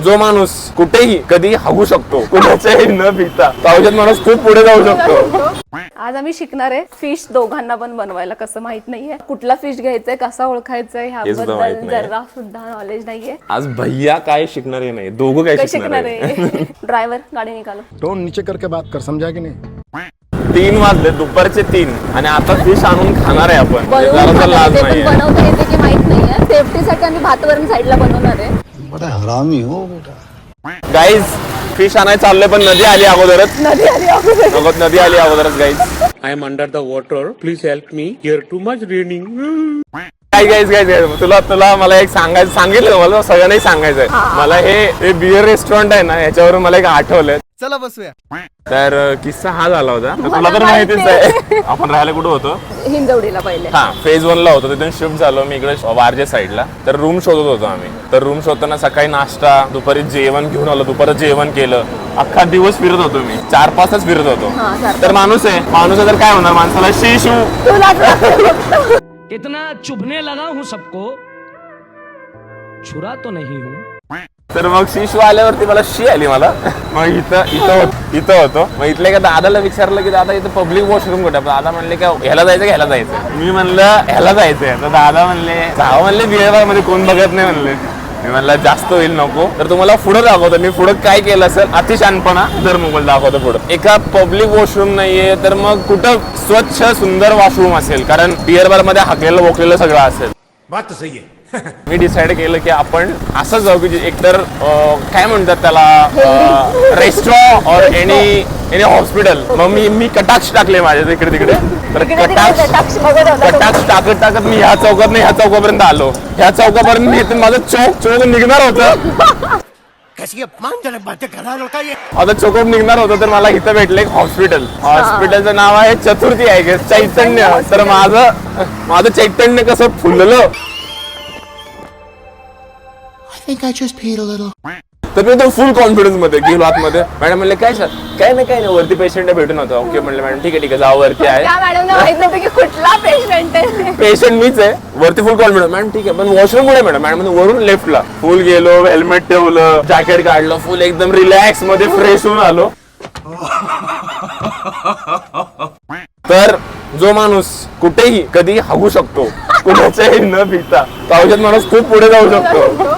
जो माणूस कुठेही कधी हागू शकतो, कुणाच्याही न भीता, पावसात माणूस खूप पुढे जाऊ शकतो. आज आम्ही शिकणार आहे फिश दोघांना पण बनवायला कसं माहित नाहीये, कुठला फिश घ्यायचाय, कसा ओळखायचाय ह्याबद्दल जरा सुद्धा नॉलेज नाहीये. आज भैया काय शिकणार नाही, दोघं काय शिकणार आहे. ड्रायव्हर गाडी निकालो. टोन नीचे करके बात कर, समझा की नाही. 3 वाजले, दुपारचे 3 आणि आता फिश आणून खाणार आहे आपण. बनवता येते की माहित नाहीये. सेफ्टीसाठी आम्ही भातवरून साईडला बनवणार आहे. बड़ा हरामी हो बेटा. गाईज फिश आणायला चाललोय पण नदी आली अगोदरच. नदी आली अगोदरच guys. I am under the water. Please help me. Here too much raining. Guys तुला मला एक सांगितलं मला सगळ्यांनाही सांगायचंय. मला हे बिअर रेस्टॉरंट आहे ना, याच्यावरून मला एक आठवलंय. चला बसूया. तर किस्सा हा झाला होता, तुला तर माहितीच आहे. आपण राहायला कुठं होतो? हिंजवडीला पहिले. हा, फेज 1 ला होतो. तिथून शिफ्ट झालो मी इकडे वारजे साईडला. तर रूम शोधत होतो आम्ही. तर रूम शोधताना सकाळी नाश्ता, दुपारी जेवण घेऊन आलो, दुपारी जेवण केलं. अख्खा दिवस फिरत होतो मी, 4-5 तास फिरत होतो. तर माणूस आहे तर काय होणार माणसाला, इतना चुभने लगा हूं सबको, छुरा तो नहीं हूं. तर मग शिशू आल्यावरती मला आली मला. मग इथं होतो. मग इथल्या एका दादाला विचारलं की दादा इथं पब्लिक वॉशरूम कुठे? दादा म्हणले का ह्याला जायचं, ह्याला जायचं. मी म्हणलं ह्याला जायचंय. तर दादा म्हणले बिअर मध्ये कोण बघत नाही म्हणले. मी म्हणलं जास्त होईल नको, तर तुम्हाला पुढं दाखवतो. मी पुढं काय केलं असेल अतिशानपणा, तर मोबाईल दाखवतो पुढं. एका पब्लिक वॉशरूम नाहीये तर मग कुठं स्वच्छ सुंदर वॉशरूम असेल, कारण बिअर बार मध्ये हाकलेलं वोकलेलं सगळं असेल. बात तो सही है. मी डिसाईड केलं की आपण असं जाऊ की एकतर काय म्हणतात त्याला, रेस्टॉरंट और एनी हॉस्पिटल. मग मी कटाक्ष टाकले माझ्या इकडे तिकडे. तर कटाक्ष टाकत मी ह्या चौकात नाही ह्या चौकापर्यंत आलो. ह्या चौकापर्यंत माझं चौक निघणार होतं. आता चौकात निघणार होतं तर मला इथं भेटलं एक हॉस्पिटलचं नाव आहे चतुर्थी आहे, चैतन्य. तर माझं चैतन्य कसं फुललं. तर मी तो फुल कॉन्फिडन्स मध्ये गेलो आतमध्ये. मॅडम म्हणले काय नाही वरती पेशंट भेटून होतो. ओके म्हणलं मॅडम ठीक आहे जाऊ वरती आहे. कुठला पेशंट आहे? पेशंट मीच आहे. वरती फुल कॉन्फिडन्स. मॅडम ठीक आहे पण वॉशरूम कुठे मॅडम? मॅडम वरून लेफ्टला. फुल गेलो, हेल्मेट ठेवलं, जॅकेट काढलं, फुल एकदम रिलॅक्स मध्ये फ्रेश होऊन आलो. तर जो माणूस कुठेही कधी हागू शकतो, कुणाच्याही न भीता, पावसात माणूस खूप पुढे जाऊ शकतो.